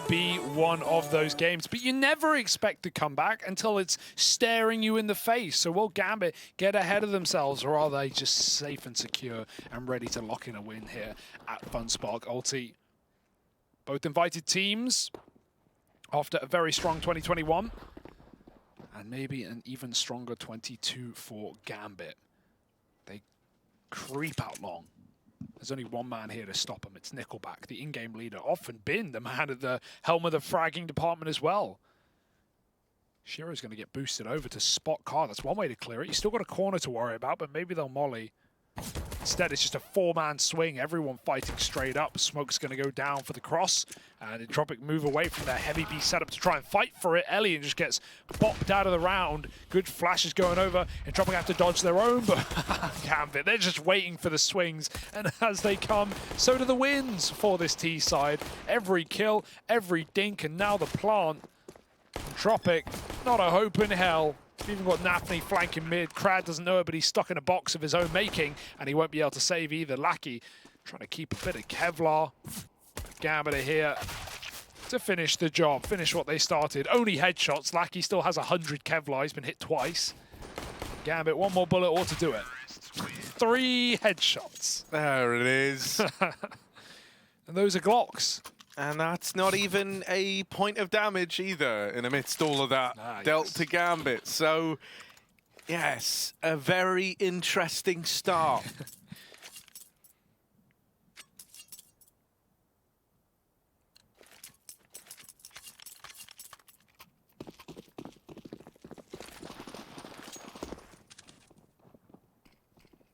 be one of those games, but you never expect to come back until it's staring you in the face. So will Gambit get ahead of themselves, or are they just safe and secure and ready to lock in a win here at Funspark Ulti? Both invited teams after a very strong 2021 and maybe an even stronger 22 for Gambit. They creep out long. There's only one man here to stop him. It's Nickelback, the in-game leader, often been the man at the helm of the fragging department as well. Shiro's going to get boosted over to spot car. That's one way to clear it. You still got a corner to worry about, but maybe they'll molly. Instead, it's just a four-man swing. Everyone fighting straight up. Smoke's going to go down for the cross. And Entropiq move away from their heavy B setup to try and fight for it. Elian just gets bopped out of the round. Good flashes going over. Entropiq have to dodge their own, but Gambit, they're just waiting for the swings. And as they come, so do the wins for this T side. Every kill, every dink, and now the plant. Entropiq, not a hope in hell. We've even got Nafni flanking mid. Crad doesn't know it, but he's stuck in a box of his own making, and he won't be able to save either. Lackey trying to keep a bit of Kevlar. Gambit are here to finish the job, finish what they started. Only headshots. Lackey still has 100 Kevlar. He's been hit twice. Gambit, one more bullet or to do it. 3 headshots. There it is. And those are Glocks. And that's not even a point of damage either in amidst all of that dealt to Gambit. So, yes, a very interesting start.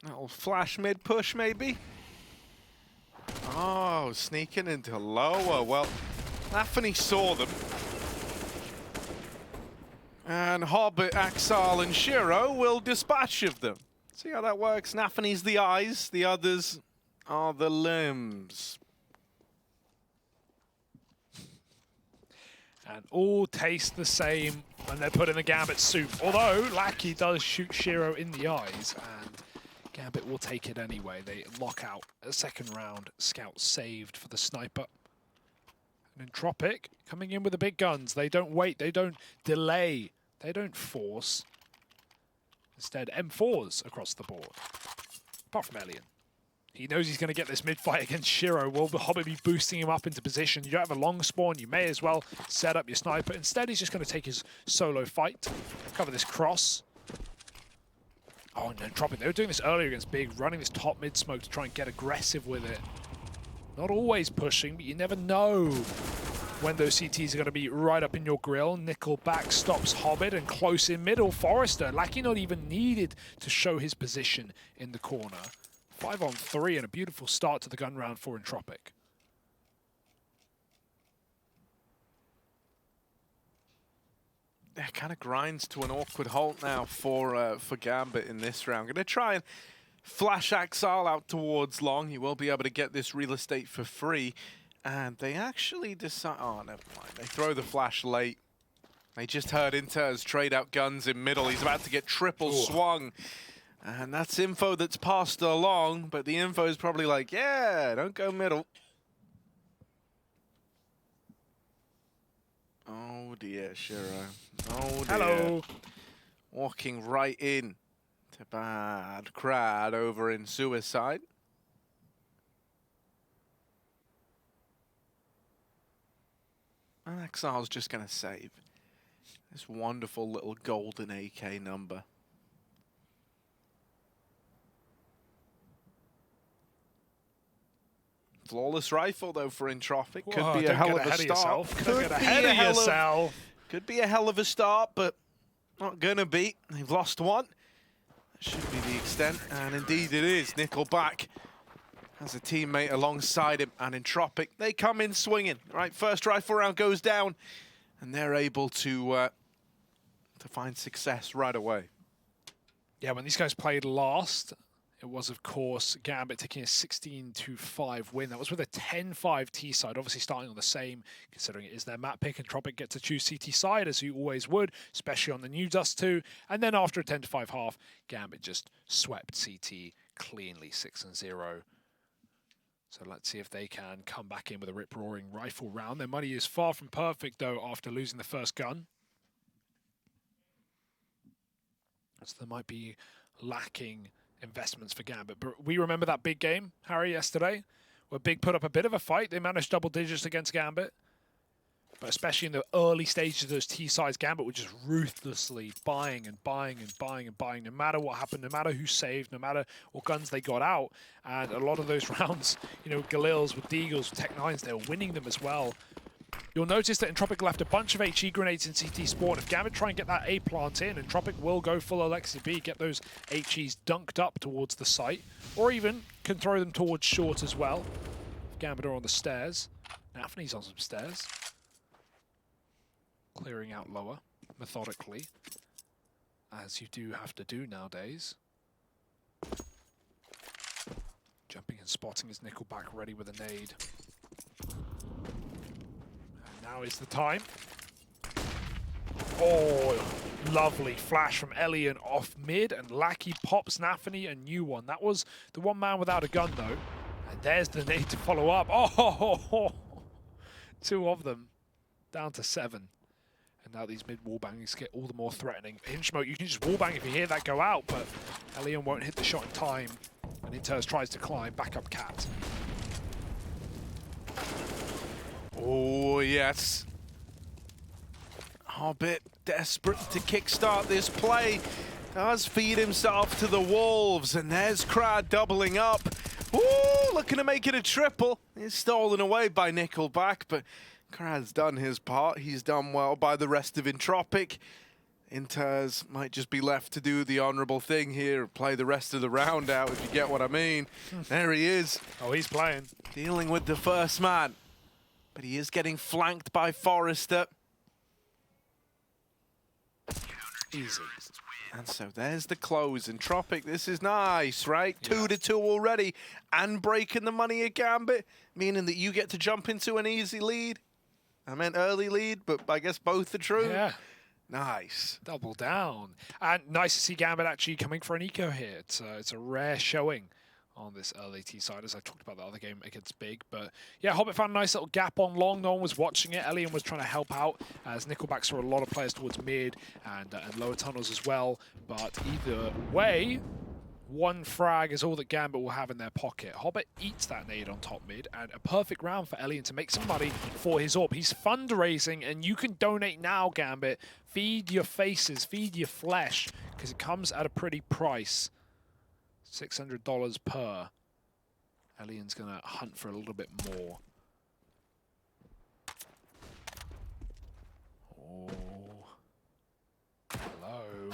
Little flash mid push maybe. Oh, sneaking into lower. Well, Nafni saw them. And Hobbit, Axal, and Shiro will dispatch of them. See how that works? Nafni's the eyes, the others are the limbs. And all taste the same when they're put in the Gambit soup. Although, Lackey does shoot Shiro in the eyes, and Gambit will take it anyway. They lock out a second round. Scout saved for the sniper. And Entropiq coming in with the big guns. They don't wait. They don't delay. They don't force. Instead, M4s across the board. Apart from Elian. He knows he's going to get this mid-fight against Shiro. Will the Hobbit be boosting him up into position? You don't have a long spawn. You may as well set up your sniper. Instead, he's just going to take his solo fight. Cover this cross. Oh, and Entropiq, they were doing this earlier against Big, running this top mid smoke to try and get aggressive with it. Not always pushing, but you never know when those CTs are going to be right up in your grill. Nickelback stops Hobbit, and close in middle, Forrester. Lackey not even needed to show his position in the corner. 5-on-3 and a beautiful start to the gun round for Entropiq. It kind of grinds to an awkward halt now for Gambit in this round. Going to try and flash Axal out towards long. He will be able to get this real estate for free. And they actually decide... Oh, never mind. They throw the flash late. They just heard Inter's trade out guns in middle. He's about to get triple swung. And that's info that's passed along. But the info is probably like, yeah, don't go middle. Oh dear, Shiro. Oh dear. Hello. Walking right in to bad Crad over in Suicide. And Axal's just going to save this wonderful little golden AK number. Flawless rifle, though, for Entropiq. Could be a hell of a start. Could be a hell of a start, but not going to be. They've lost one. That should be the extent, and indeed it is. Nickelback has a teammate alongside him, and Entropiq, they come in swinging. Right, first rifle round goes down, and they're able to find success right away. Yeah, when these guys played last, it was, of course, Gambit taking a 16-5 win. That was with a 10-5 T side, obviously starting on the same, considering it is their map pick. Entropiq get to choose CT side, as you always would, especially on the new DUST2. And then after a 10-5 half, Gambit just swept CT cleanly, 6-0. So let's see if they can come back in with a rip-roaring rifle round. Their money is far from perfect, though, after losing the first gun. So there might be lacking investments for Gambit. But we remember that big game, Harry, yesterday, where Big put up a bit of a fight. They managed double digits against Gambit. But especially in the early stages of those T-sides, Gambit were just ruthlessly buying and buying and buying and buying, no matter what happened, no matter who saved, no matter what guns they got out. And a lot of those rounds, you know, Galils with Deagles, with Tech-9s, they were winning them as well. You'll notice that Entropiq left a bunch of HE grenades in CT spawn. If Gambit try and get that A plant in, Entropiq will go full Alexi B, get those HEs dunked up towards the site, or even can throw them towards short as well. If Gambit are on the stairs. Nafany's on some stairs. Clearing out lower, methodically, as you do have to do nowadays. Jumping and spotting his Nickelback ready with a nade. And now is the time. Oh, lovely flash from Elian off mid, and Lackey pops Nafany a new one. That was the one man without a gun, though. And there's the nade to follow up. Oh, two of them, down to 7. And now these mid wallbangers get all the more threatening. Hinchmoke, you can just wallbang if you hear that go out, but Elian won't hit the shot in time. And Inters tries to climb back up Cat. Oh, yes. Hobbit, desperate to kickstart this play, does feed himself to the Wolves, and there's Crad doubling up. Ooh, looking to make it a triple. It's stolen away by Nickelback, but Krad's done his part. He's done well by the rest of Entropiq. Inters might just be left to do the honourable thing here, play the rest of the round out, if you get what I mean. There he is. Oh, he's playing. Dealing with the first man. But he is getting flanked by Forrester. Easy. And so there's the close. Entropiq, this is nice, right? Yeah. 2-2 already. And breaking the money at Gambit, meaning that you get to jump into an easy lead. I meant early lead, but I guess both are true. Yeah. Nice. Double down. And nice to see Gambit actually coming for an eco here. It's a rare showing on this early T side, as I talked about the other game against Big. But yeah, Hobbit found a nice little gap on long. No one was watching it. Elian was trying to help out as Nickelback saw a lot of players towards mid and lower tunnels as well. But either way, one frag is all that Gambit will have in their pocket. Hobbit eats that nade on top mid, and a perfect round for Elian to make some money for his AWP. He's fundraising, and you can donate now, Gambit. Feed your faces, feed your flesh, because it comes at a pretty price. $600 per. Elian's going to hunt for a little bit more. Oh. Hello.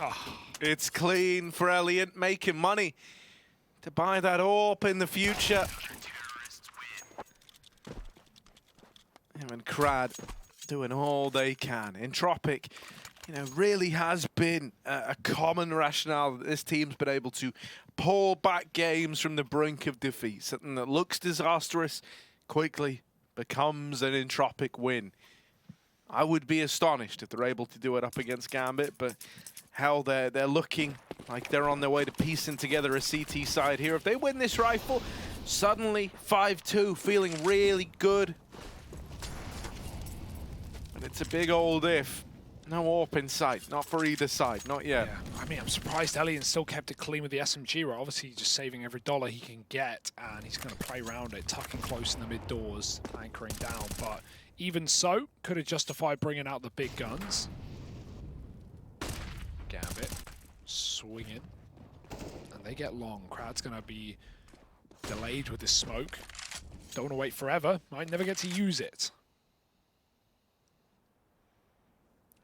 Oh. It's clean for Elliot, making money to buy that AWP in the future. Him and Crad doing all they can. Entropiq, you know, really has been a common rationale that this team's been able to pull back games from the brink of defeat. Something that looks disastrous quickly becomes an Entropiq win. I would be astonished if they're able to do it up against Gambit, but hell, they're looking like they're on their way to piecing together a CT side here. If they win this rifle, suddenly 5-2, feeling really good. But it's a big old if. No AWP in sight, not for either side, not yet. Yeah. I mean, I'm surprised Elian still kept it clean with the SMG, right? Obviously, he's just saving every dollar he can get, and he's going to play around it, tucking close in the mid doors, anchoring down. But even so, could have justified bringing out the big guns. Gambit swinging, and they get long. Crowd's going to be delayed with this smoke. Don't want to wait forever. Might never get to use it.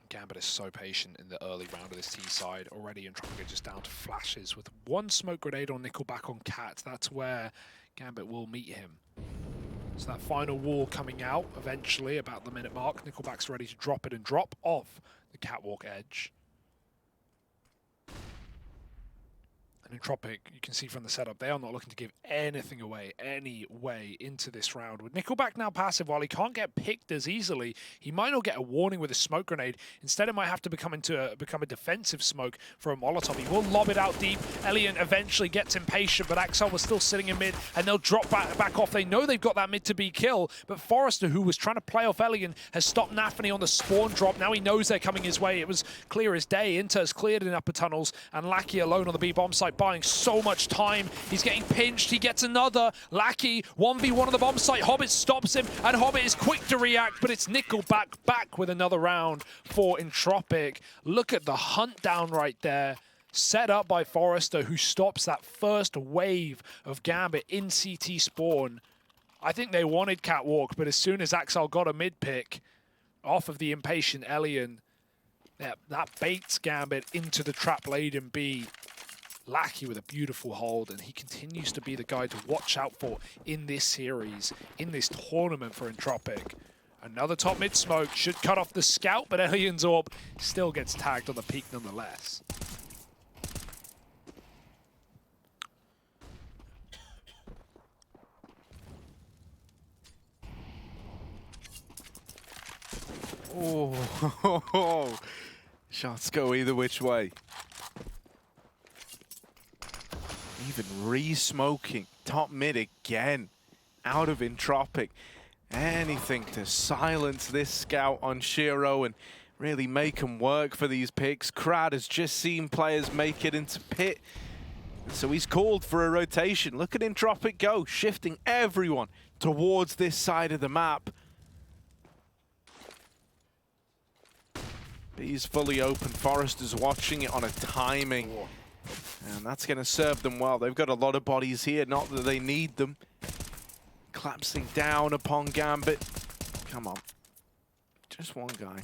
Gambit is so patient in the early round of this T side already, and trying to get just down to flashes with one smoke grenade on Nickelback on Cat. That's where Gambit will meet him. So that final wall coming out eventually about the minute mark. Nickelback's ready to drop it and drop off the catwalk edge. And Entropiq, you can see from the setup, they are not looking to give anything away, any way into this round. With Nickelback now passive, while he can't get picked as easily, he might not get a warning with a smoke grenade. Instead, it might have to become a defensive smoke for a Molotov. He will lob it out deep. Elian eventually gets impatient, but Axel was still sitting in mid, and they'll drop back off. They know they've got that mid to be kill, but Forrester, who was trying to play off Elian, has stopped Nafany on the spawn drop. Now he knows they're coming his way. It was clear as day. Inter's cleared in upper tunnels, and Lackey alone on the B bomb site, buying so much time. He's getting pinched. He gets another. Lackey 1v1 on the bomb site. Hobbit stops him, and Hobbit is quick to react, but it's Nickelback back with another round for Entropiq. Look at the hunt down right there. Set up by Forrester, who stops that first wave of Gambit in CT spawn. I think they wanted Catwalk, but as soon as Axel got a mid pick off of the impatient Elian, that baits Gambit into the trap laden B. Lackey with a beautiful hold, and he continues to be the guy to watch out for in this series, in this tournament for Entropiq. Another top mid smoke should cut off the scout, but Elian's orb still gets tagged on the peak nonetheless. Oh, shots go either which way. Even re-smoking top mid again out of Entropiq. Anything to silence this scout on Shiro and really make him work for these picks. Crad has just seen players make it into pit, so he's called for a rotation. Look at Entropiq go, shifting everyone towards this side of the map. B's fully open. Forrester's watching it on a timing. And that's going to serve them well. They've got a lot of bodies here, not that they need them. Collapsing down upon Gambit. Come on. Just one guy.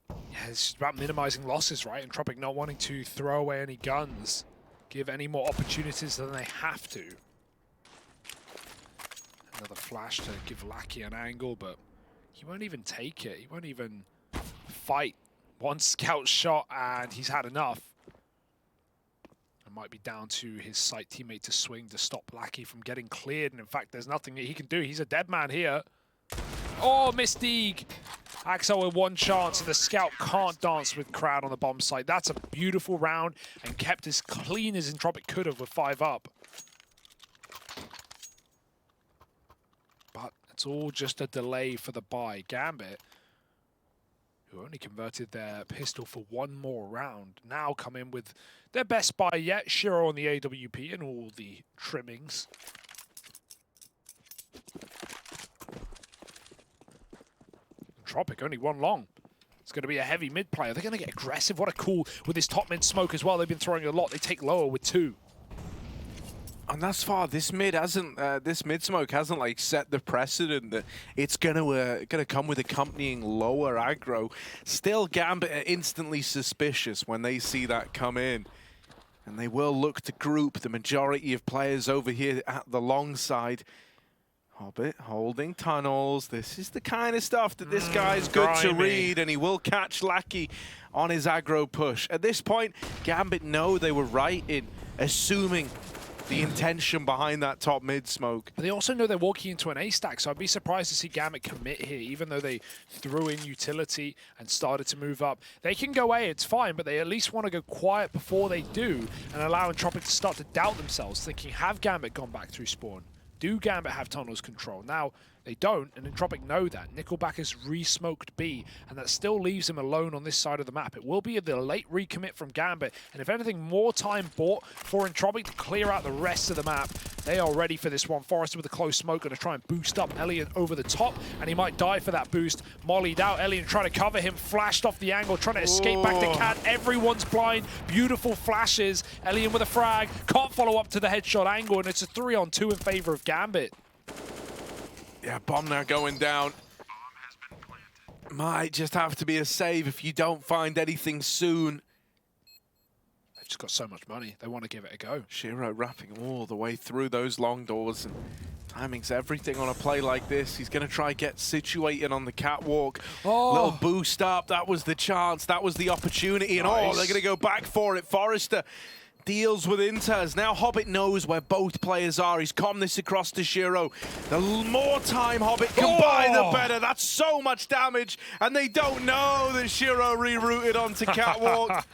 Yeah, it's about minimizing losses, right? Entropiq not wanting to throw away any guns, give any more opportunities than they have to. Another flash to give Lackey an angle, but he won't even take it. He won't even fight. One scout shot, and he's had enough. It might be down to his site teammate to swing to stop Lackey from getting cleared. And in fact, there's nothing that he can do. He's a dead man here. Oh, Mystique. Axel with one chance, and the scout can't dance with Crowd on the bomb site. That's a beautiful round, and kept as clean as Entropiq could have with 5 up. But it's all just a delay for the buy. Gambit, who only converted their pistol for one more round, now come in with their best buy yet. Shiro on the AWP and all the trimmings. Entropiq only one long. It's going to be a heavy mid player. They're going to get aggressive. What a call with this top mid smoke as well. They've been throwing a lot. They take lower with 2. And thus far, this mid hasn't, this mid smoke hasn't like set the precedent that it's gonna come with accompanying lower aggro. Still, Gambit are instantly suspicious when they see that come in, and they will look to group the majority of players over here at the long side. Hobbit holding tunnels. This is the kind of stuff that this guy's good to read, and he will catch Lackey on his aggro push. At this point, Gambit know they were right in assuming the intention behind that top mid smoke. But they also know they're walking into an A stack, so I'd be surprised to see Gambit commit here, even though they threw in utility and started to move up. They can go A, it's fine, but they at least want to go quiet before they do and allow Entropiq to start to doubt themselves, thinking, have Gambit gone back through spawn? Do Gambit have tunnels control? Now, they don't, and Entropiq know that. Nickelback has re-smoked B, and that still leaves him alone on this side of the map. It will be the late recommit from Gambit, and if anything, more time bought for Entropiq to clear out the rest of the map. They are ready for this one. Forrester with a close smoke, going to try and boost up Elian over the top, and he might die for that boost. Mollied out, Elian trying to cover him, flashed off the angle, trying to escape back to Cat. Everyone's blind. Beautiful flashes. Elian with a frag, can't follow up to the headshot angle, and it's a 3-on-2 in favor of Gambit. Yeah, bomb now going down. Might just have to be a save if you don't find anything soon. just got so much money. They want to give it a go. Shiro wrapping all the way through those long doors, and timing's everything on a play like this. He's going to try get situated on the catwalk. Oh. Little boost up. That was the chance. That was the opportunity. And oh, they're going to go back for it. Forrester deals with Inters. Now Hobbit knows where both players are. He's combed this across to Shiro. The more time Hobbit can buy, the better. That's so much damage. And they don't know that Shiro rerouted onto catwalk.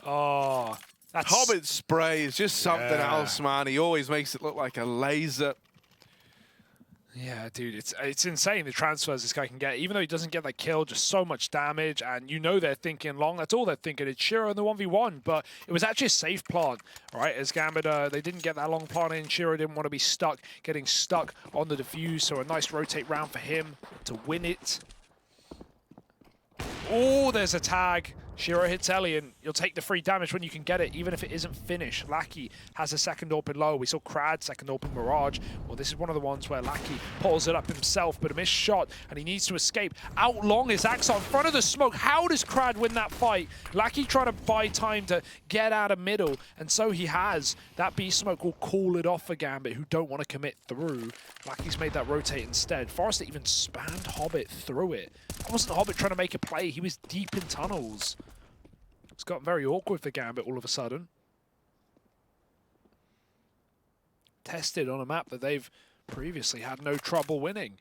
Oh, that's... Hobbit's spray is just something else, man. He always makes it look like a laser. Yeah, dude, it's insane the transfers this guy can get. Even though he doesn't get that kill, just so much damage, and you know they're thinking long. That's all they're thinking. It's Shiro in the 1v1, but it was actually a safe plant, right? As Gambit, they didn't get that long plant in. Shiro didn't want to be getting stuck on the defuse, so a nice rotate round for him to win it. Oh, there's a tag. Shiro hits Elian. You'll take the free damage when you can get it, even if it isn't finished. Lackey has a second AWP in low. We saw Crad, second AWP in Mirage. Well, this is one of the ones where Lackey pulls it up himself, but a missed shot, and he needs to escape. Out long is Axel in front of the smoke. How does Crad win that fight? Lackey trying to buy time to get out of middle, and so he has. That B smoke will call it off for Gambit, who don't want to commit through. Lackey's made that rotate instead. Forrester even spammed Hobbit through it. That wasn't Hobbit trying to make a play. He was deep in tunnels. It's gotten very awkward for Gambit all of a sudden. Tested on a map that they've previously had no trouble winning.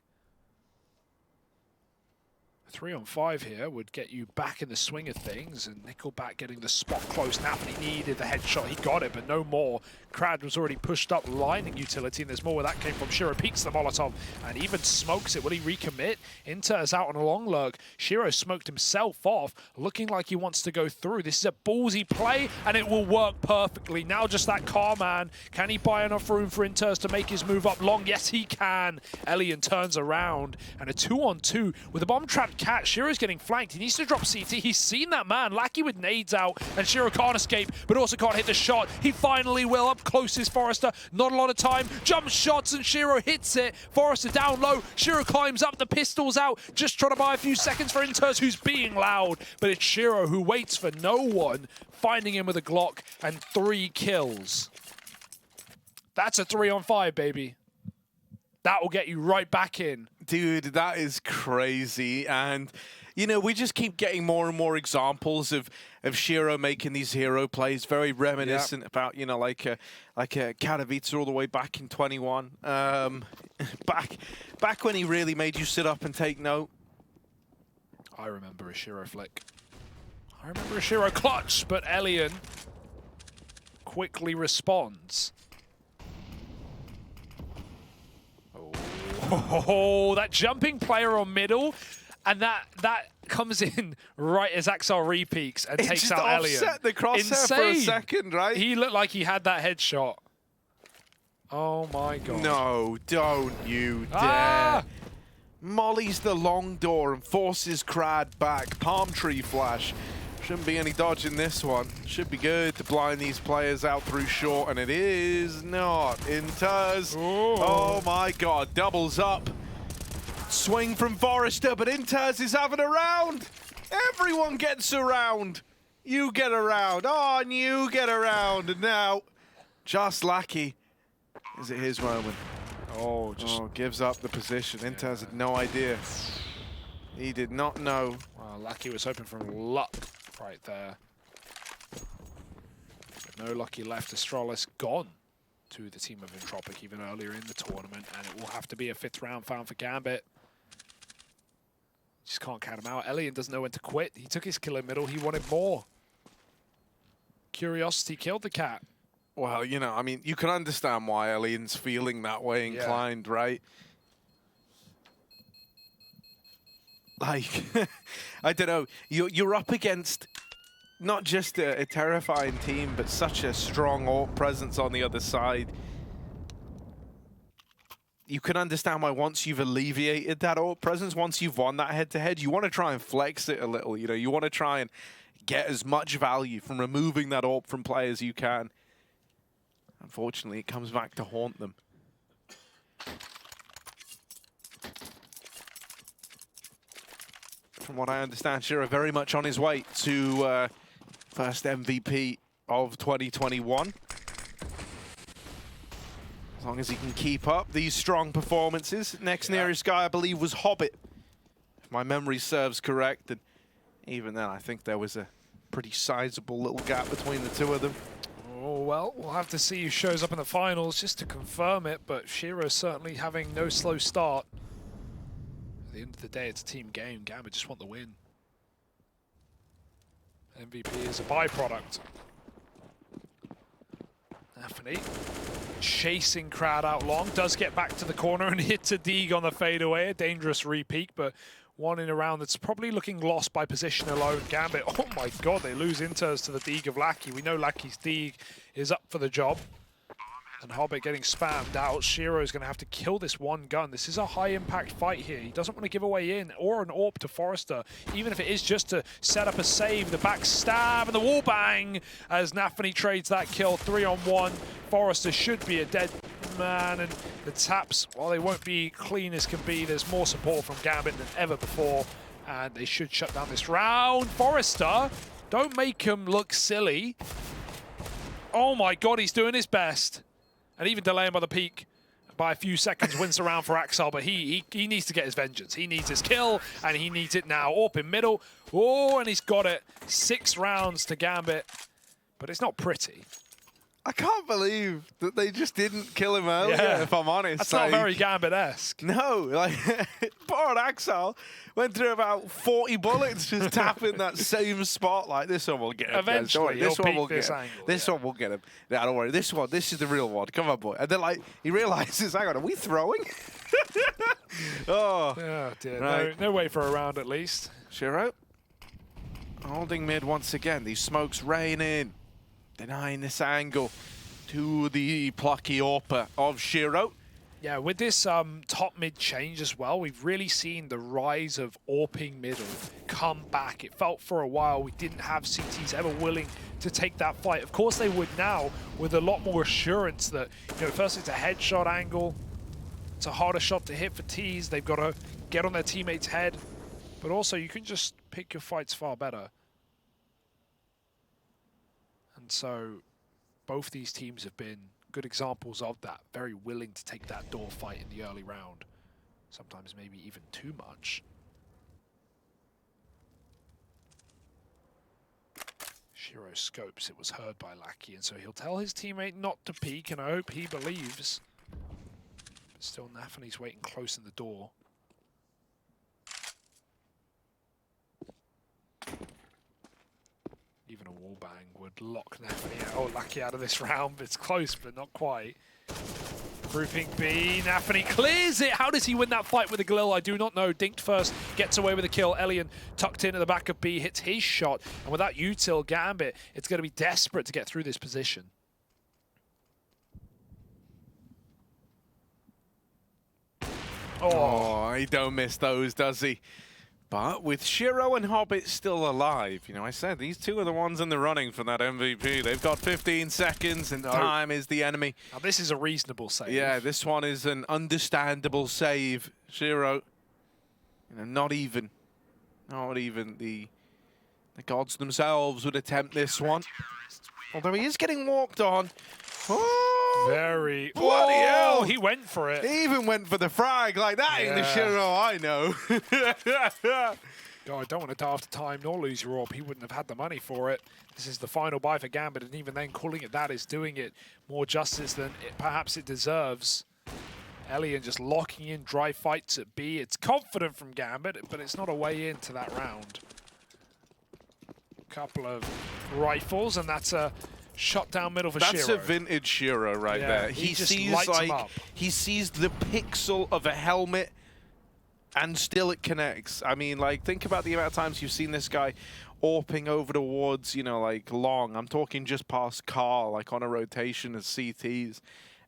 3-on-5 here would get you back in the swing of things, and Nickelback getting the spot close now. He needed the headshot. He got it, but no more. Crad was already pushed up, lining utility, and there's more where that came from. Shiro peeks the Molotov and even smokes it. Will he recommit? Inter is out on a long lurk. Shiro smoked himself off, looking like he wants to go through. This is a ballsy play, and it will work perfectly. Now just that car man. Can he buy enough room for Inters to make his move up long? Yes, he can. Elian turns around, and a 2-on-2 with a bomb-trapped Cat. Shiro's getting flanked. He needs to drop CT. He's seen that man. Lackey with nades out, and Shiro can't escape, but also can't hit the shot. He finally will. Up close is Forrester. Not a lot of time. Jump shots, and Shiro hits it. Forrester down low. Shiro climbs up. The pistol's out. Just trying to buy a few seconds for Inters, who's being loud. But it's Shiro who waits for no one, finding him with a Glock, and 3 kills. That's a 3-on-5, baby. That will get you right back in. Dude, that is crazy. And, you know, we just keep getting more and more examples of Shiro making these hero plays, very reminiscent about, you know, like a Katowice all the way back in 21. Back when he really made you sit up and take note. I remember a Shiro flick. I remember a Shiro clutch, but Elian quickly responds. Oh, that jumping player on middle, and that comes in right as Axel repeaks and takes out Elian. Offset the crosshair for a second, right? He looked like he had that headshot. Oh my god. No, don't you dare. Mollies the long door and forces Crad back. Palm tree flash. Shouldn't be any dodge in this one. Should be good to blind these players out through short, and it is not. Inters. Oh my god, doubles up. Swing from Forrester, but Inters is having a round. Everyone gets around. You get around. Oh, and you get around. And now, just Lackey. Is it his moment? Oh, gives up the position. Inters had no idea. He did not know. Well, Lackey was hoping for luck right there. But no Lucky left. Astralis gone to the team of Entropiq even earlier in the tournament, and it will have to be a 5th round found for Gambit. Just can't count him out. Elian doesn't know when to quit. He took his kill in middle. He wanted more. Curiosity killed the Cat. Well, you know, I mean, you can understand why Elian's feeling that way inclined, right? Like, I don't know, you're up against not just a terrifying team, but such a strong AWP presence on the other side. You can understand why once you've alleviated that AWP presence, once you've won that head-to-head, you want to try and flex it a little, you know, you want to try and get as much value from removing that AWP from play as you can. Unfortunately, it comes back to haunt them. From what I understand, Shiro very much on his way to first MVP of 2021. As long as he can keep up these strong performances. Next nearest guy, I believe, was Hobbit, if my memory serves correct. And even then, I think there was a pretty sizable little gap between the two of them. Oh, well, we'll have to see who shows up in the finals just to confirm it, but Shiro's certainly having no slow start. At the end of the day, it's a team game. Gambit just want the win. MVP is a byproduct. Anthony chasing crowd out long, does get back to the corner and hits a Deeg on the fadeaway, a dangerous repeat, but one in a round that's probably looking lost by position alone. Gambit, oh my god, they lose inters to the Deeg of Lackey. We know Lackey's Deeg is up for the job. And Hobbit getting spammed out. Shiro's going to have to kill this one gun. This is a high-impact fight here. He doesn't want to give away in or an AWP to Forrester, even if it is just to set up a save. The back stab and the wall bang as Nafany trades that kill. 3-on-1. Forrester should be a dead man, and the taps, while they won't be clean as can be, there's more support from Gambit than ever before, and they should shut down this round. Forrester, don't make him look silly. Oh my god, he's doing his best. And even delaying by the peak by a few seconds wins the round for Axel, but he needs to get his vengeance. He needs his kill, and he needs it now. Up in middle. Oh, and he's got it. 6 rounds to Gambit, but it's not pretty. I can't believe that they just didn't kill him earlier, if I'm honest. That's not very Gambit-esque. No, like, poor Axel went through about 40 bullets just tapping that same spot. Like, this one will get him. Eventually, this one will this get him. angle, This one will get him. Yeah, don't worry. This is the real one. Come on, boy. And then, like, he realizes, hang on, are we throwing? Oh dear. Right. No way for a round, at least. Shiro holding mid once again. These smokes raining. Denying this angle to the plucky AWPer of Shiro. Yeah, with this top mid change as well, we've really seen the rise of AWPing middle come back. It felt for a while we didn't have CTs ever willing to take that fight. Of course they would now, with a lot more assurance that, you know, first it's a headshot angle, it's a harder shot to hit for T's, they've got to get on their teammate's head, but also you can just pick your fights far better. And so both these teams have been good examples of that, very willing to take that door fight in the early round. Sometimes maybe even too much. Shiro scopes, it was heard by Lackey, and so he'll tell his teammate not to peek, and I hope he believes. But still, Nafany's waiting close in the door. Even a wallbang would lock Nafany out. Oh, Lackey out of this round. It's close, but not quite. Grouping B, Nafany clears it. How does he win that fight with a Galil? I do not know. Dinked first, gets away with a kill. Elian tucked in at the back of B, hits his shot. And without util Gambit, it's going to be desperate to get through this position. Oh, he don't miss those, does he? But with Shiro and Hobbit still alive, you know, I said these two are the ones in the running for that MVP. They've got 15 seconds and time is the enemy. Now this is a reasonable save. Yeah, this one is an understandable save. Shiro, you know, not even the gods themselves would attempt this one. Although he is getting walked on. Oh, very bloody hell! He went for it. He even went for the frag. Like that ain't the Shiro I know. God, I don't want to die after time nor lose your AWP. He wouldn't have had the money for it. This is the final buy for Gambit, and even then calling it that is doing it more justice than perhaps it deserves. Elian just locking in dry fights at B. It's confident from Gambit, but it's not a way into that round. Couple of rifles, and that's a shot down middle for Shiro. That's a vintage Shiro right there. He sees he sees the pixel of a helmet and still it connects. I mean, like, think about the amount of times you've seen this guy AWPing over towards, you know, like long. I'm talking just past Carl, like on a rotation of CTs.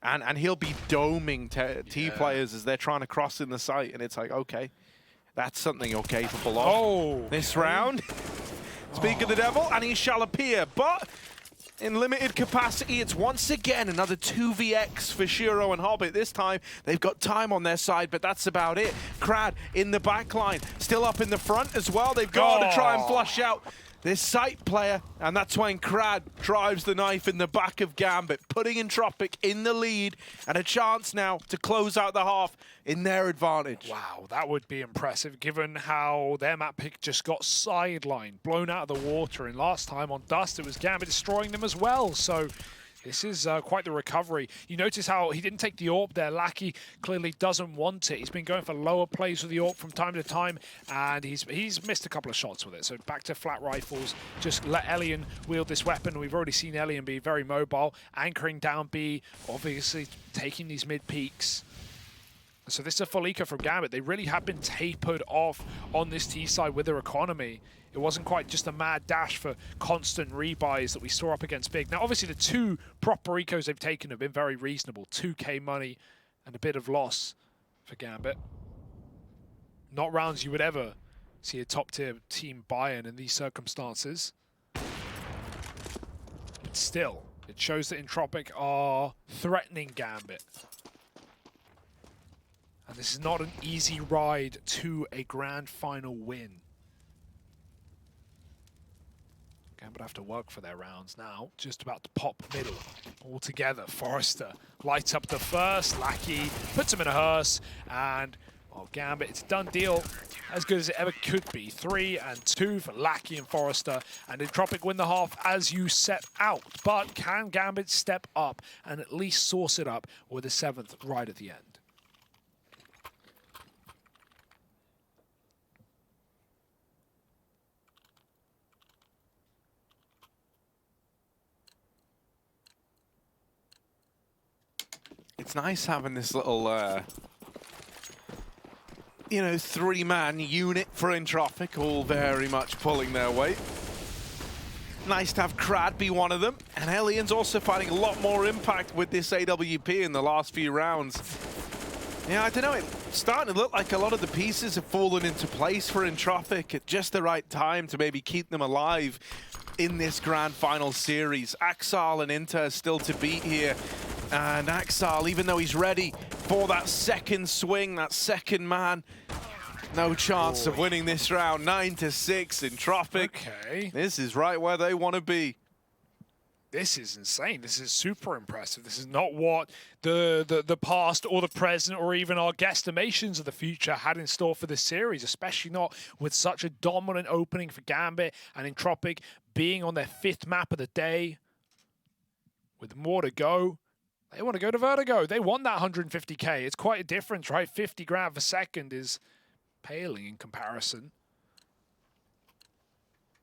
And he'll be doming T players as they're trying to cross in the site, and it's like, okay, that's something you're capable of. Oh, this round. Speak of the devil, and he shall appear, but in limited capacity, it's once again another 2vx for Shiro and Hobbit. This time, they've got time on their side, but that's about it. Crad in the back line, still up in the front as well. They've got to try and flush out this site player, and that's when Grande drives the knife in the back of Gambit, putting Entropiq in the lead and a chance now to close out the half in their advantage. Wow, that would be impressive given how their map pick just got sidelined, blown out of the water, and last time on Dust it was Gambit destroying them as well. So this is quite the recovery. You notice how he didn't take the AWP there. Lackey clearly doesn't want it. He's been going for lower plays with the AWP from time to time, and he's missed a couple of shots with it. So back to flat rifles. Just let Elian wield this weapon. We've already seen Elian be very mobile, anchoring down B, obviously taking these mid peaks. So this is a full eco from Gambit. They really have been tapered off on this T side with their economy. It wasn't quite just a mad dash for constant rebuys that we saw up against Big. Now, obviously, the two proper ecos they've taken have been very reasonable. 2K money and a bit of loss for Gambit. Not rounds you would ever see a top-tier team buy in these circumstances. But still, it shows that Entropiq are threatening Gambit. And this is not an easy ride to a grand final win. Gambit have to work for their rounds now. Just about to pop middle all together. Forrester lights up the first. Lackey puts him in a hearse. And, well, Gambit, it's a done deal. As good as it ever could be. 3 and 2 for Lackey and Forrester. And Entropiq win the half as you set out. But can Gambit step up and at least source it up with a 7th right at the end? It's nice having this little, you know, 3-man unit for Entropiq, all very much pulling their weight. Nice to have Grande be one of them, and Elian's also finding a lot more impact with this AWP in the last few rounds. Yeah, I don't know, it's starting to look like a lot of the pieces have fallen into place for Entropiq at just the right time to maybe keep them alive in this grand final series. Axal and Inter still to beat here. And Axal, even though he's ready for that second swing, that second man, no chance of winning this round. 9-6 Entropiq. Okay. This is right where they want to be. This is insane. This is super impressive. This is not what the past or the present or even our guesstimations of the future had in store for this series, especially not with such a dominant opening for Gambit and Entropiq being on their 5th map of the day with more to go. They want to go to Vertigo. They want that 150k. It's quite a difference, right? 50 grand per second is paling in comparison.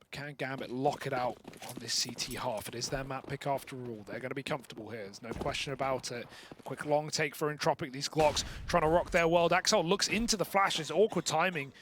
But can Gambit lock it out on this CT half? It is their map pick after all. They're going to be comfortable here. There's no question about it. Quick long take for Entropiq. These Glocks trying to rock their world. Axel looks into the flash. It's awkward timing.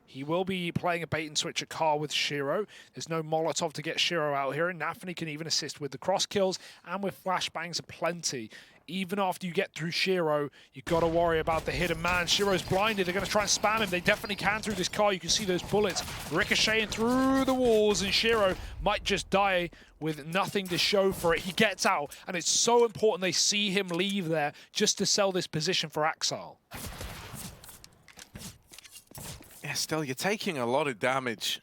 He will be playing a bait and switch at car with Shiro. There's no Molotov to get Shiro out here, and Nafany can even assist with the cross kills and with flashbangs aplenty. Even after you get through Shiro, you've got to worry about the hidden man. Shiro's blinded. They're going to try and spam him. They definitely can through this car. You can see those bullets ricocheting through the walls, and Shiro might just die with nothing to show for it. He gets out, and it's so important they see him leave there just to sell this position for Axal. Yeah, still, you're taking a lot of damage.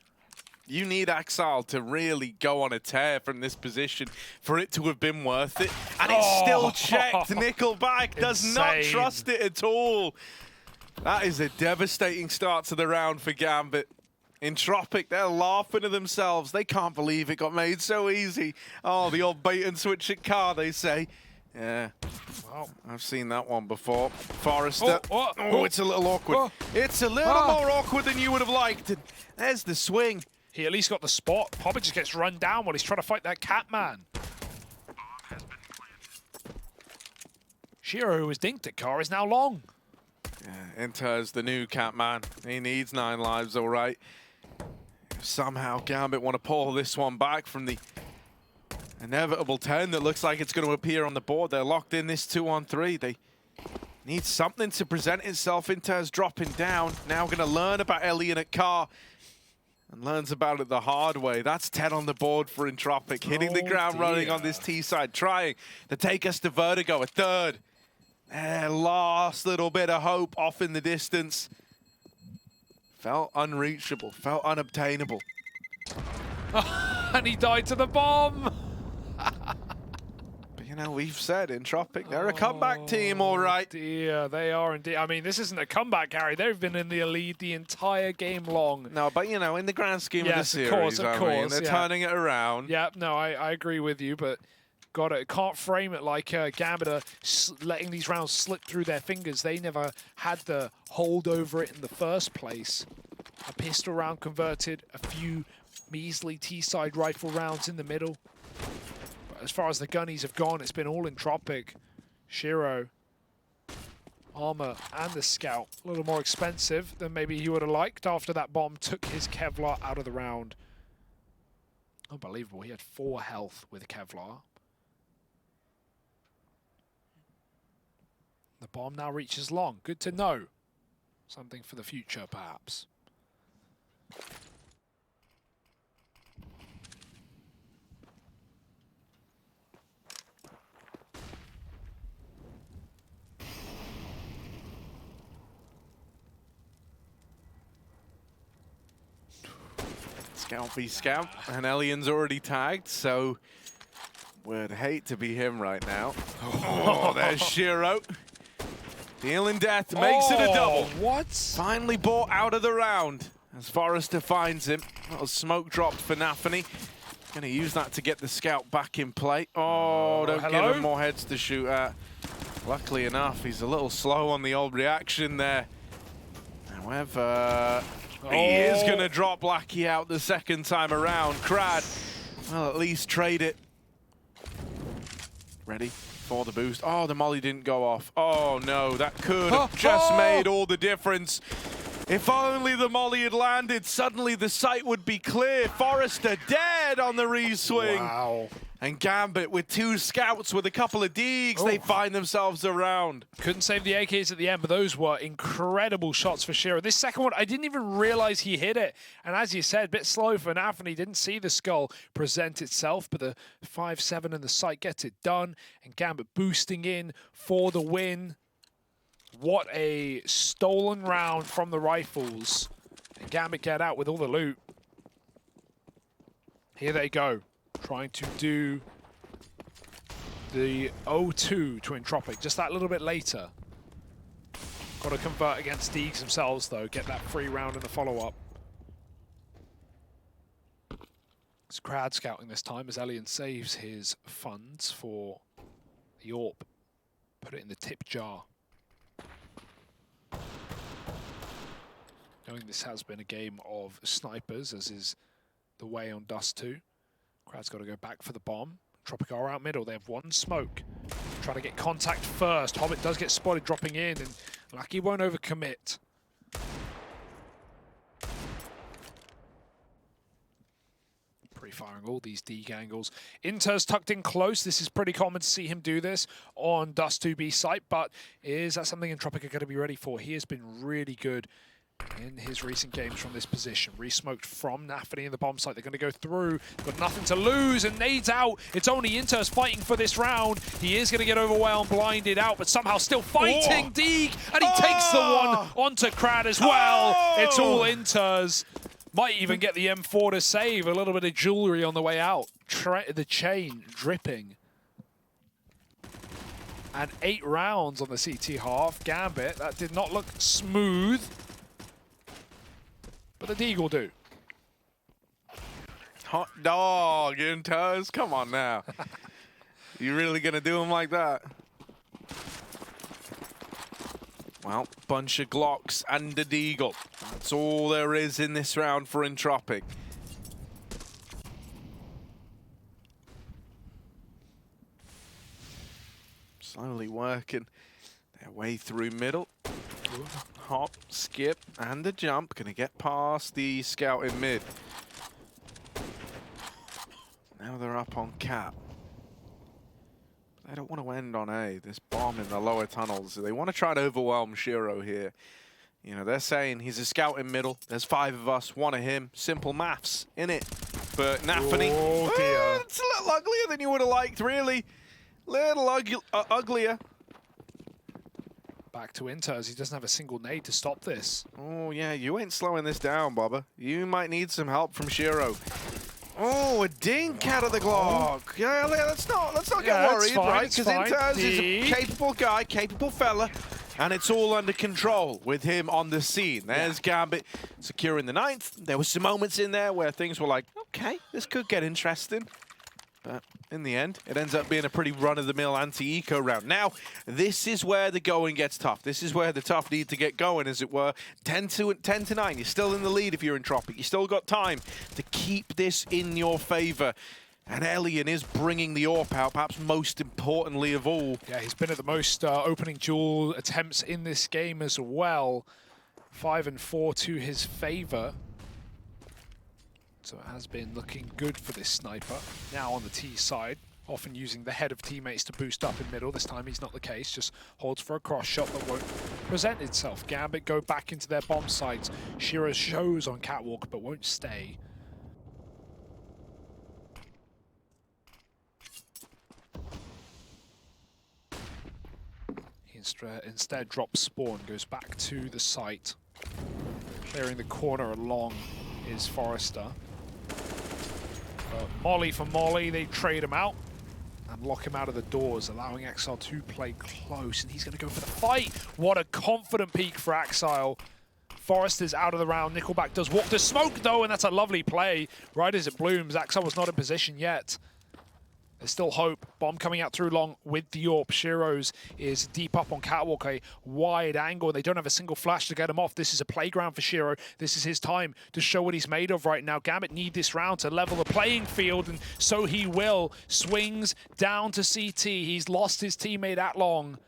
You need Axal to really go on a tear from this position for it to have been worth it. And it's still checked. Nickelback does not trust it at all. That is a devastating start to the round for Gambit. Entropiq, they're laughing to themselves. They can't believe it got made so easy. Oh, the old bait and switch at car, they say. Yeah, well, I've seen that one before. Forrester. Oh, it's a little awkward. It's a little more awkward than you would have liked. And there's the swing. He at least got the spot. Papa just gets run down while he's trying to fight that Catman. Shiro, who was dinked at car, is now long. Yeah, enters the new Catman. He needs 9 lives, all right. Somehow Gambit want to pull this one back from the inevitable 10 that looks like it's going to appear on the board. They're locked in this 2-on-3. They need something to present itself. Inter's dropping down. Now going to learn about Elian at car. And learns about it the hard way. That's 10 on the board for Entropiq. Hitting the ground running on this T side. Trying to take us to Vertigo, a 3rd. Last little bit of hope off in the distance. Felt unreachable. Felt unobtainable. And he died to the bomb. But you know, we've said Entropiq, they're a comeback team, all right. Dear, they are indeed. I mean, this isn't a comeback, Gary. They've been in the lead the entire game long. No, but you know, in the grand scheme of the series, of course, they're turning it around. Yeah, no, I agree with you, but can't frame it like Gambit are letting these rounds slip through their fingers. They never had the hold over it in the first place. A pistol round converted, a few measly T-side rifle rounds in the middle. But as far as the gunnies have gone, it's been all Entropiq. Shiro, armor, and the scout. A little more expensive than maybe he would have liked after that bomb took his Kevlar out of the round. Unbelievable, he had 4 health with Kevlar. The bomb now reaches long. Good to know. Something for the future, perhaps. Scout v Scout, and Elian's already tagged, so would hate to be him right now. Oh, there's Shiro. Dealing death, makes it a double. What? Finally bought out of the round as Forrester finds him. Little smoke dropped for Nafany. Gonna use that to get the scout back in play. Oh, don't give him more heads to shoot at. Luckily enough, he's a little slow on the old reaction there. However, he is gonna drop Blackie out the second time around. Crad, well, at least trade it. Ready for the boost. Oh, the molly didn't go off. Oh no, that could have just made all the difference. If only the molly had landed, suddenly the sight would be clear. Forrester dead on the re-swing. Wow. And Gambit with 2 scouts with a couple of deegs, they find themselves around. Couldn't save the AKs at the end, but those were incredible shots for Shiro. This second one, I didn't even realize he hit it. And as you said, a bit slow for Nafany. Didn't see the skull present itself, but the 5-7 and the sight gets it done. And Gambit boosting in for the win. What a stolen round from the rifles. And Gambit get out with all the loot. Here they go. Trying to do the 0-2 to Entropiq, just that little bit later. Got to convert against Deegs themselves, though. Get that free round in the follow-up. It's crowd scouting this time as Elian saves his funds for the AWP. Put it in the tip jar. Knowing this has been a game of snipers, as is the way on DUST2. Crowd's got to go back for the bomb. Entropiq are out middle. They have 1 smoke. Trying to get contact first. Hobbit does get spotted dropping in, and Lucky won't overcommit. Pre-firing all these Deeg angles. Inter's tucked in close. This is pretty common to see him do this on DUST2B site, but is that something Entropiq are going to be ready for? He has been really good in his recent games from this position. Re-smoked from Nafany in the bomb site. They're going to go through. Got nothing to lose, and nades out. It's only Inter's fighting for this round. He is going to get overwhelmed, blinded out, but somehow still fighting Deeg, and he takes the one onto Crad as well. It's all Inter's. Might even get the M4 to save. A little bit of jewelry on the way out. The chain dripping. And 8 rounds on the CT half. Gambit, that did not look smooth. But the Deeg will do. Hot dog, Inters. Come on now. You really gonna do him like that? Well, bunch of Glocks and a Deagle. That's all there is in this round for Entropiq. Slowly working their way through middle. Hop, skip, and a jump. Gonna get past the scout in mid. Now they're up on cap. They don't want to end on A. This bomb in the lower tunnels. They want to try to overwhelm Shiro here. You know, they're saying he's a scout in middle. There's 5 of us, 1 of him. Simple maths, innit? But Nafany, it's a little uglier than you would have liked, really. Little uglier. Back to Inters. He doesn't have a single nade to stop this. Oh, yeah, you ain't slowing this down, Bubba. You might need some help from Shiro. Oh, a dink out of the Glock. Yeah, let's not get worried, right? Because Inters is a capable guy, capable fella, and it's all under control with him on the scene. There's Gambit securing the 9th. There were some moments in there where things were like, okay, this could get interesting. But in the end, it ends up being a pretty run-of-the-mill anti-eco round. Now, this is where the going gets tough. This is where the tough need to get going, as it were. 10 to 9. You're still in the lead if you're Entropiq. You still got time to keep this in your favor. And Elian is bringing the AWP out, perhaps most importantly of all. Yeah, he's been at the most opening duel attempts in this game as well. 5 and 4 to his favor. So it has been looking good for this sniper. Now on the T side, often using the head of teammates to boost up in middle. This time he's not the case, just holds for a cross shot that won't present itself. Gambit go back into their bomb sites. Shira shows on catwalk but won't stay. He instead drops spawn, goes back to the site. Clearing the corner along is Forrester. Molly for Molly, they trade him out and lock him out of the doors, allowing Exile to play close, and he's going to go for the fight. What a confident peek for Exile. Forrester's out of the round. Nickelback does walk the smoke, though, and that's a lovely play. Right as it blooms, Exile was not in position yet. There's still hope. Bomb coming out through long with the AWP. Shiro's is deep up on catwalk, a wide angle. They don't have a single flash to get him off. This is a playground for Shiro. This is his time to show what he's made of right now. Gambit need this round to level the playing field, and so he will. Swings down to CT. He's lost his teammate at long.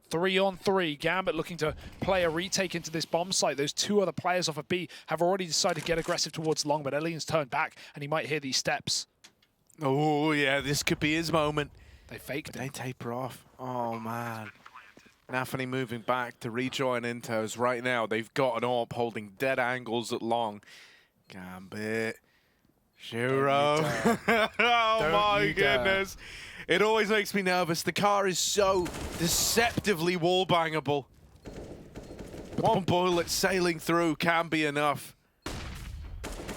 3 on 3. Gambit looking to play a retake into this bomb site. Those 2 other players off of B have already decided to get aggressive towards long, but Elian's turned back, and he might hear these steps. Oh, yeah, this could be his moment. They faked it. They taper off. Oh, man. Nafany moving back to rejoin Intos right now. They've got an AWP holding dead angles at long. Gambit. Shiro. Oh, my goodness. It always makes me nervous. The car is so deceptively wall-bangable. One bullet sailing through can be enough.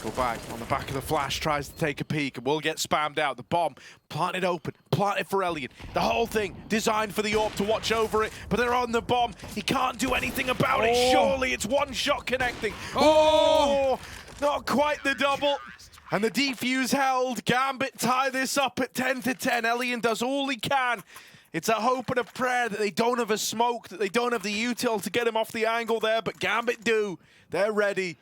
Go back on the back of the flash, tries to take a peek, and will get spammed out. The bomb planted open, planted for Elian. The whole thing designed for the AWP to watch over it, but they're on the bomb. He can't do anything about it. Surely it's one shot connecting. Oh, not quite the double. And the defuse held. Gambit tie this up at 10 to 10. Elian does all he can. It's a hope and a prayer that they don't have a smoke, that they don't have the util to get him off the angle there, but Gambit do. They're ready.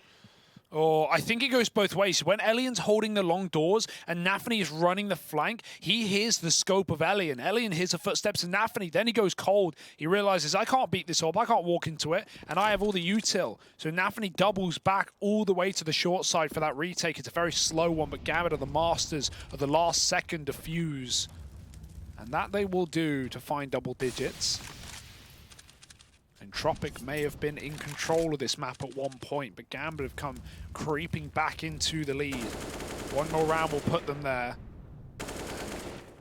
Oh, I think it goes both ways. When Elian's holding the long doors and Nafany is running the flank, he hears the scope of Elian. Elian hears the footsteps of Nafany. Then he goes cold. He realizes, I can't beat this up. I can't walk into it. And I have all the util. So Nafany doubles back all the way to the short side for that retake. It's a very slow one, but Gambit are the masters of the last second defuse. And that they will do to find double digits. Entropiq may have been in control of this map at one point, but Gambit have come creeping back into the lead. One more round will put them there.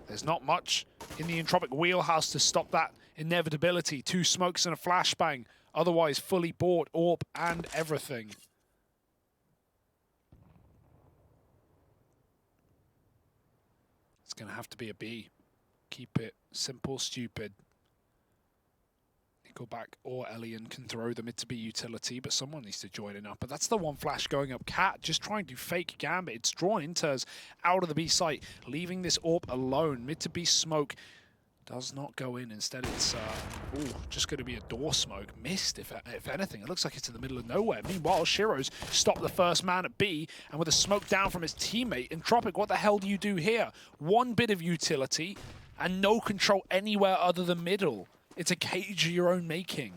There's not much in the Entropiq wheelhouse to stop that inevitability. 2 smokes and a flashbang. Otherwise, fully bought AWP and everything. It's going to have to be a B. Keep it simple, stupid. Nickelback or Elian can throw the mid to B utility, but someone needs to join it up. But that's the one flash going up. Cat just trying to fake Gambit. It's drawn Inters out of the B site, leaving this AWP alone. Mid to B smoke does not go in. Instead, it's just going to be a door smoke. Missed, if anything. It looks like it's in the middle of nowhere. Meanwhile, Shiro's stopped the first man at B, and with a smoke down from his teammate, Entropiq, what the hell do you do here? One bit of utility and no control anywhere other than middle. It's a cage of your own making.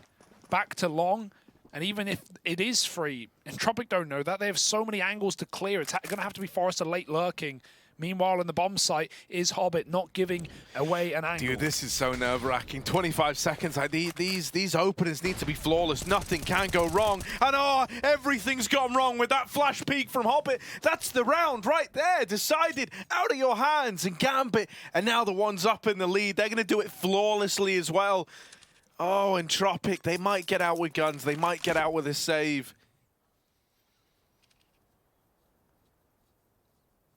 Back to long, and even if it is free, Entropiq don't know that. They have so many angles to clear. It's going to have to be Forrester late lurking. Meanwhile, in the bomb site is Hobbit not giving away an angle. Dude, this is so nerve-wracking. 25 seconds. Like, these openers need to be flawless. Nothing can go wrong. And everything's gone wrong with that flash peek from Hobbit. That's the round right there. Decided out of your hands. And Gambit, and now the ones up in the lead. They're going to do it flawlessly as well. Oh, Entropiq, they might get out with guns. They might get out with a save.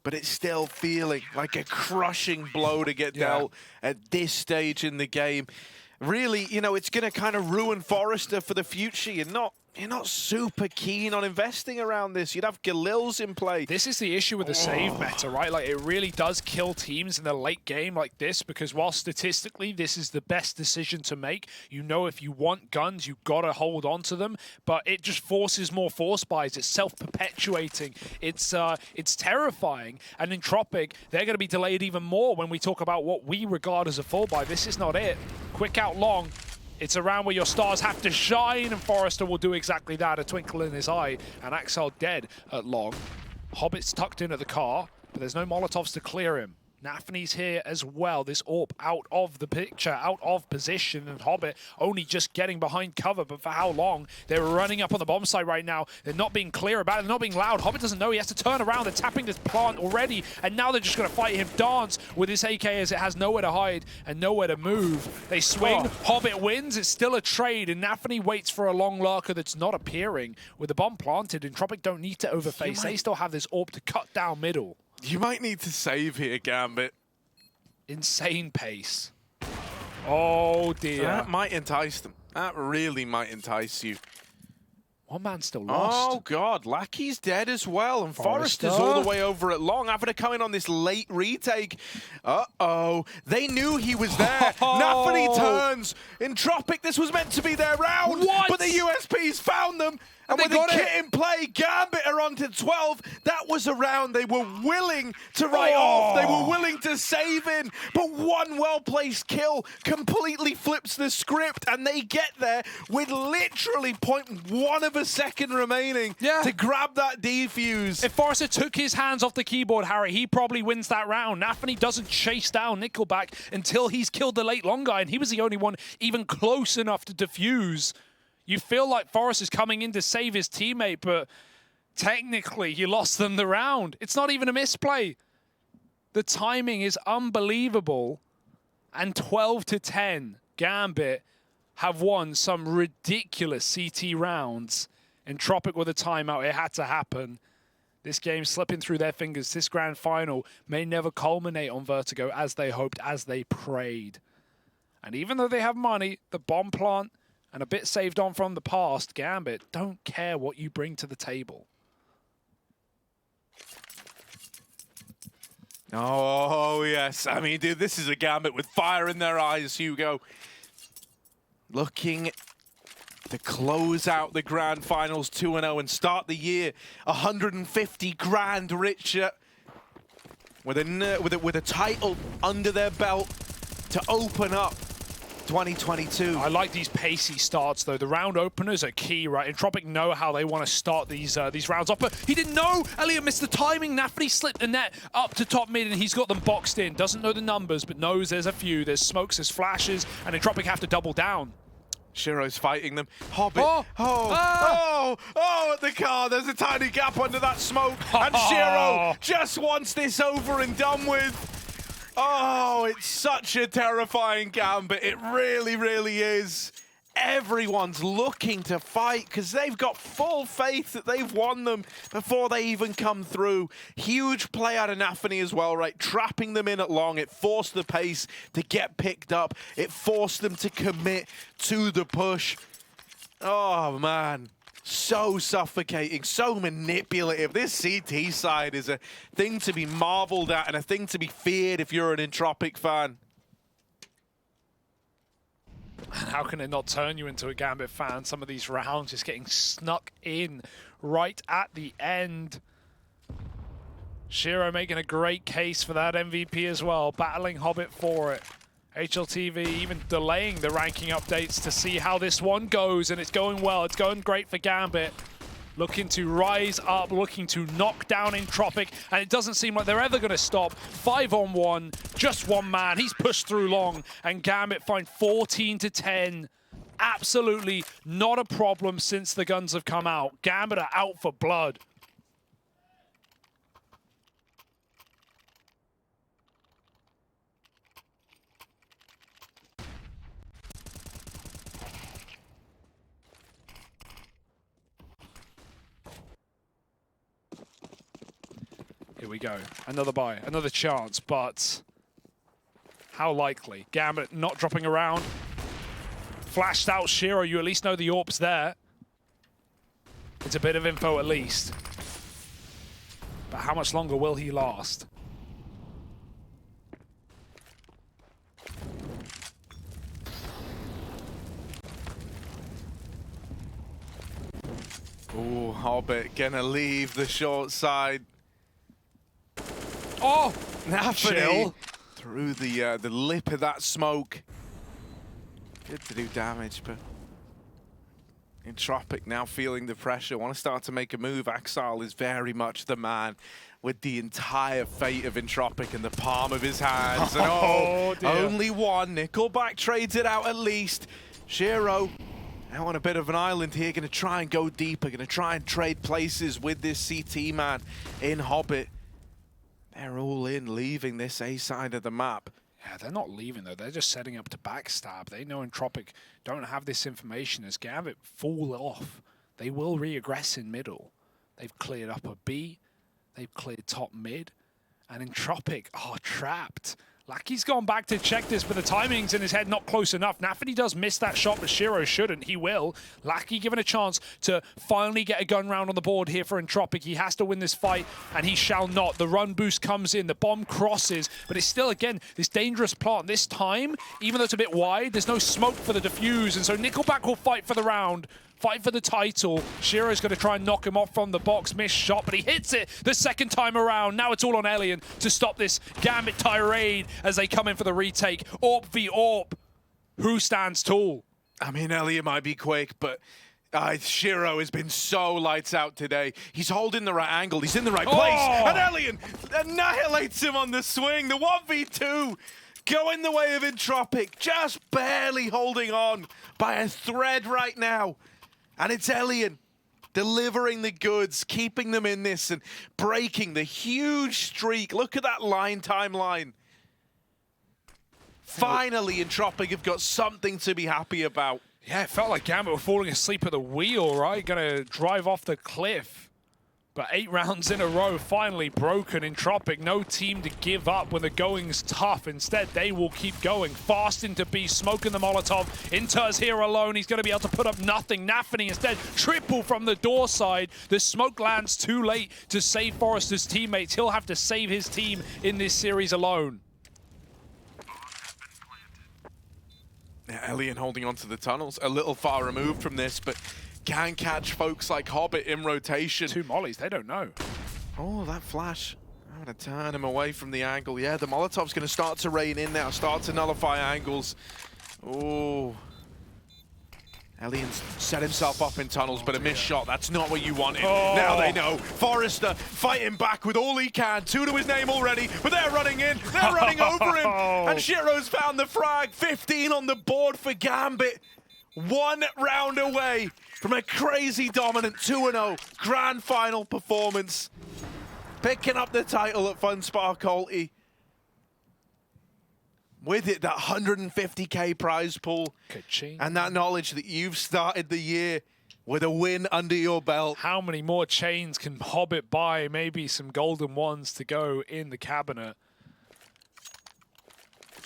but it's still feeling like a crushing blow to get dealt at this stage in the game. Really, you know, it's going to kind of ruin Forrester for the future. You're not super keen on investing around this. You'd have Galil's in play. This is the issue with the save meta, right? Like, it really does kill teams in the late game like this, because while statistically this is the best decision to make, you know, if you want guns, you gotta hold on to them, but it just forces more force buys. It's self-perpetuating. It's terrifying. And Entropiq, they're gonna be delayed even more when we talk about what we regard as a full buy. This is not it. Quick out long. It's around where your stars have to shine, and Forrester will do exactly that, a twinkle in his eye, and Axel dead at long. Hobbit's tucked in at the car, but there's no Molotovs to clear him. Nafany's here as well. This AWP out of the picture, out of position, and Hobbit only just getting behind cover, but for how long? They're running up on the bomb site right now. They're not being clear about it. They're not being loud. Hobbit doesn't know. He has to turn around. They're tapping this plant already, and now they're just going to fight him. Dance with his AK as it has nowhere to hide and nowhere to move. They swing. Hobbit wins. It's still a trade, and Nafany waits for a long lurker that's not appearing. With the bomb planted, Entropiq don't need to overface. They still have this AWP to cut down middle. You might need to save here, Gambit. Insane pace. Oh, dear. That might entice them. That really might entice you. One man still lost. Oh, God. Lackey's dead as well. And Forrester's all the way over at long after to come in on this late retake. Uh-oh. They knew he was there. Nafany turns. Entropiq, this was meant to be their round. What? But the USPs found them. And with the kit in play, Gambit are on to 12. That was a round they were willing to write off. They were willing to save in. But one well-placed kill completely flips the script, and they get there with literally 0.1 of a second remaining to grab that defuse. If Forrester took his hands off the keyboard, Harry, he probably wins that round. Nafany doesn't chase down Nickelback until he's killed the late long guy, and he was the only one even close enough to defuse. You feel like Forrest is coming in to save his teammate, but technically he lost them the round. It's not even a misplay. The timing is unbelievable. And 12-10, Gambit have won some ridiculous CT rounds. Entropiq with a timeout, it had to happen. This game slipping through their fingers. This grand final may never culminate on Vertigo as they hoped, as they prayed. And even though they have money, the bomb plant, and a bit saved on from the past, Gambit don't care what you bring to the table. Oh, yes. I mean, dude, this is a Gambit with fire in their eyes, Hugo. Looking to close out the Grand Finals 2-0 and start the year 150 grand richer with a title under their belt to open up 2022. I like these pacey starts, though. The round openers are key, right? Entropiq know how they want to start these rounds off, but he didn't know. Elliot missed the timing. Nafany slipped the net up to top mid, and he's got them boxed in. Doesn't know the numbers, but knows there's a few. There's smokes, there's flashes, and Entropiq have to double down. Shiro's fighting them. Hobbit. At the car. There's a tiny gap under that smoke, and Shiro just wants this over and done with. Oh, it's such a terrifying Gambit. It really, really is. Everyone's looking to fight because they've got full faith that they've won them before they even come through. Huge play out of Nafany as well, right? Trapping them in at long. It forced the pace to get picked up. It forced them to commit to the push. Oh, man. So suffocating, so manipulative. This CT side is a thing to be marveled at and a thing to be feared if you're an Entropiq fan. And how can it not turn you into a Gambit fan? Some of these rounds just getting snuck in right at the end. Shiro making a great case for that MVP as well, battling Hobbit for it. HLTV even delaying the ranking updates to see how this one goes, and it's going well. It's going great for Gambit. Looking to rise up, looking to knock down Entropiq, and it doesn't seem like they're ever going to stop. 5-on-1, just one man. He's pushed through long, and Gambit find 14-10. Absolutely not a problem since the guns have come out. Gambit are out for blood. Here we go. Another buy, another chance, but how likely? Gambit not dropping around. Flashed out Shiro, you at least know the AWP's there. It's a bit of info at least. But how much longer will he last? Ooh, Hobbit gonna leave the short side. Oh! Nafany through the lip of that smoke. Good to do damage, but Entropiq now feeling the pressure. Want to start to make a move. Axal is very much the man with the entire fate of Entropiq in the palm of his hands. And only one. Nickelback trades it out at least. Shiro now on a bit of an island here, going to try and go deeper, going to try and trade places with this CT man in Hobbit. They're all in, leaving this A side of the map. Yeah, they're not leaving though. They're just setting up to backstab. They know Entropiq don't have this information. As Gambit fall off, they will re-aggress in middle. They've cleared up a B. They've cleared top mid. And Entropiq are trapped. Lucky's gone back to check this, but the timing's in his head not close enough. Nafany does miss that shot, but Shiro shouldn't. He will. Lucky given a chance to finally get a gun round on the board here for Entropiq. He has to win this fight, and he shall not. The run boost comes in, the bomb crosses, but it's still, again, this dangerous plant. This time, even though it's a bit wide, there's no smoke for the defuse, and so Nickelback will fight for the round. Fight for the title. Shiro's going to try and knock him off from the box. Missed shot, but he hits it the second time around. Now it's all on Elian to stop this Gambit tirade as they come in for the retake. AWP v AWP. Who stands tall? I mean, Elian might be quick, but Shiro has been so lights out today. He's holding the right angle. He's in the right place. And Elian annihilates him on the swing. The 1v2 going the way of Entropiq. Just barely holding on by a thread right now. And it's Elian delivering the goods, keeping them in this and breaking the huge streak. Look at that timeline. Finally, Entropiq have got something to be happy about. Yeah, it felt like Gambit were falling asleep at the wheel, right? Gonna drive off the cliff. But 8 rounds in a row, finally broken. Entropiq, no team to give up when the going's tough. Instead, they will keep going. Fast into B, smoking the Molotov. Inter's here alone. He's going to be able to put up nothing. Nafany instead, triple from the door side. The smoke lands too late to save Forrester's teammates. He'll have to save his team in this series alone. Yeah, Elian holding onto the tunnels. A little far removed from this, but can catch folks like Hobbit in rotation. 2 mollies, they don't know. Oh, that flash. I'm going to turn him away from the angle. Yeah, the Molotov's going to start to rain in now, start to nullify angles. Oh. Elian's set himself up in tunnels, but a missed shot. That's not what you wanted. Now they know. Forrester fighting back with all he can. 2 to his name already, but they're running in. They're running over him. And Shiro's found the frag. 15 on the board for Gambit. 1 round away from a crazy dominant 2-0 grand final performance. Picking up the title at Funspark Ulti. With it, that 150k prize pool. Ka-ching. And that knowledge that you've started the year with a win under your belt. How many more chains can Hobbit buy? Maybe some golden ones to go in the cabinet.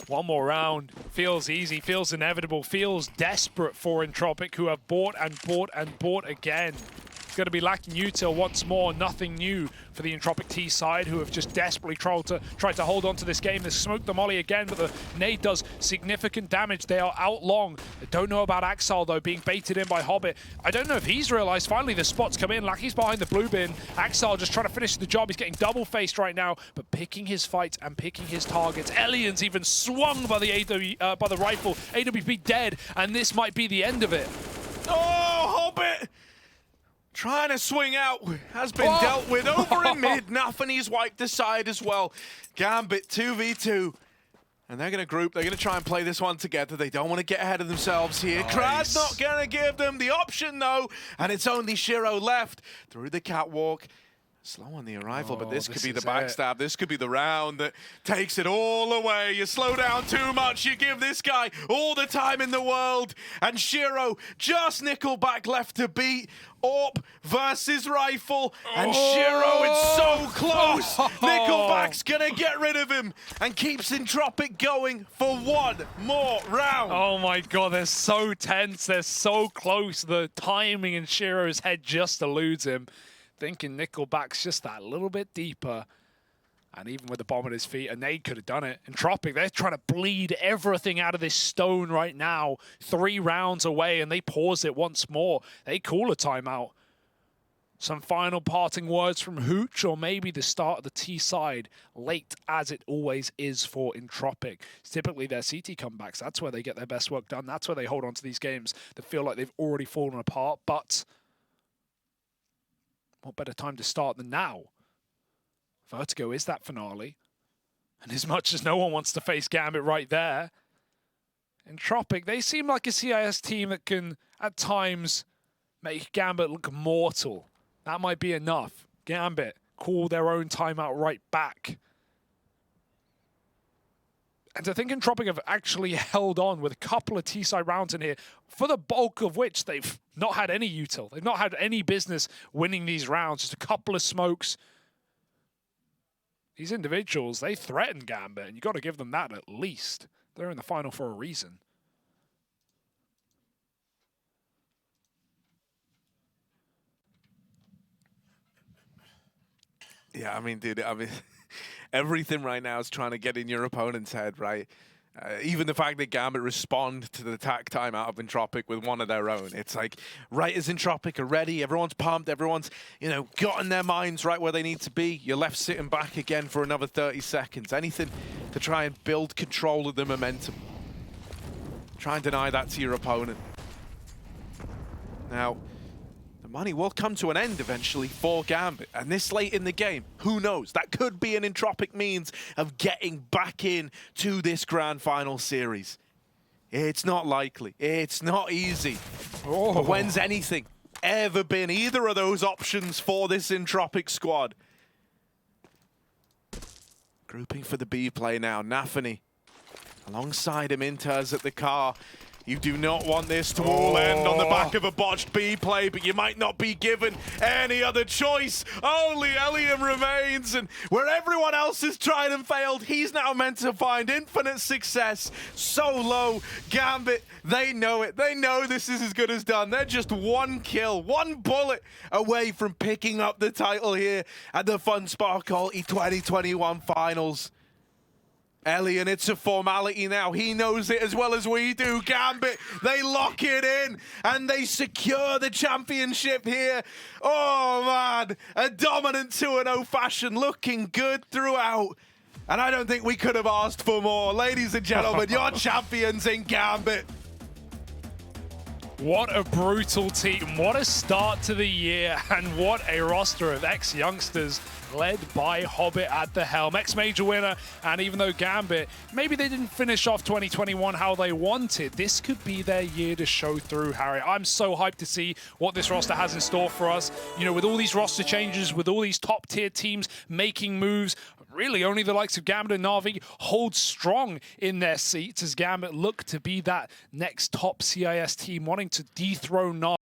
1 more round. Feels easy, feels inevitable, feels desperate for Entropiq, who have bought and bought and bought again. It's going to be lacking util once more. Nothing new for the Entropiq T side, who have just desperately tried to hold on to this game. They smoked the molly again, but the nade does significant damage. They are out long. I don't know about Axal, though, being baited in by Hobbit. I don't know if he's realized finally the spots come in. Lucky's behind the blue bin. Axal just trying to finish the job. He's getting double-faced right now, but picking his fights and picking his targets. Elian's even swung by the rifle. AWP dead, and this might be the end of it. Oh, Hobbit! Trying to swing out, has been dealt with over in mid. Nafany's wiped aside as well. Gambit 2v2. And they're going to group, they're going to try and play this one together. They don't want to get ahead of themselves here. Nice. Grande's not going to give them the option though. And it's only Shiro left through the catwalk. Slow on the arrival, but this could this be the is backstab. This could be the round that takes it all away. You slow down too much. You give this guy all the time in the world. And Shiro just Nickelback left to beat. Orp versus Rifle. And Shiro, it's so close. Nickelback's going to get rid of him and keeps Entropiq going for one more round. Oh my god, they're so tense. They're so close. The timing in Shiro's head just eludes him. Thinking Nickelback's just that little bit deeper. And even with the bomb at his feet, a nade could have done it. Entropiq, they're trying to bleed everything out of this stone right now. 3 rounds away, and they pause it once more. They call a timeout. Some final parting words from Hooch, or maybe the start of the T side, late as it always is for Entropiq. It's typically their CT comebacks. That's where they get their best work done. That's where they hold on to these games that feel like they've already fallen apart. But what better time to start than now? Vertigo is that finale. And as much as no one wants to face Gambit right there, Entropiq, they seem like a CIS team that can, at times, make Gambit look mortal. That might be enough. Gambit call their own timeout right back. And to think Entropiq have actually held on with a couple of T-side rounds in here, for the bulk of which they've not had any util. They've not had any business winning these rounds. Just a couple of smokes. These individuals, they threaten Gambit, and you've got to give them that at least. They're in the final for a reason. Yeah, I mean, dude, everything right now is trying to get in your opponent's head, right? Even the fact that Gambit respond to the attack time out of Entropiq with one of their own. It's like, right as Entropiq are ready, everyone's pumped, everyone's, gotten their minds right where they need to be. You're left sitting back again for another 30 seconds. Anything to try and build control of the momentum. Try and deny that to your opponent. Now, the money will come to an end eventually for Gambit, and this late in the game, who knows? That could be an Entropiq means of getting back in to this grand final series. It's not likely. It's not easy. But when's anything ever been either of those options for this Entropiq squad? Grouping for the B play now. Nafany alongside him, Inters at the car. You do not want this to all end on the back of a botched B play, but you might not be given any other choice. Only Elium remains, and where everyone else has tried and failed, he's now meant to find infinite success. So low, Gambit, they know it. They know this is as good as done. They're just one kill, one bullet away from picking up the title here at the Funspark Ulti 2021 Finals. Elian, it's a formality now. He knows it as well as we do. Gambit, they lock it in and they secure the championship here. Oh man, a dominant 2-0 fashion, looking good throughout. And I don't think we could have asked for more. Ladies and gentlemen, your champions in Gambit. What a brutal team. What a start to the year. And what a roster of ex-youngsters led by Hobbit at the helm. Ex-major winner. And even though Gambit, maybe they didn't finish off 2021 how they wanted, this could be their year to show through, Harry. I'm so hyped to see what this roster has in store for us. With all these roster changes, with all these top-tier teams making moves, really only the likes of Gambit and Na'Vi hold strong in their seats as Gambit look to be that next top CIS team wanting to dethrone Na'Vi.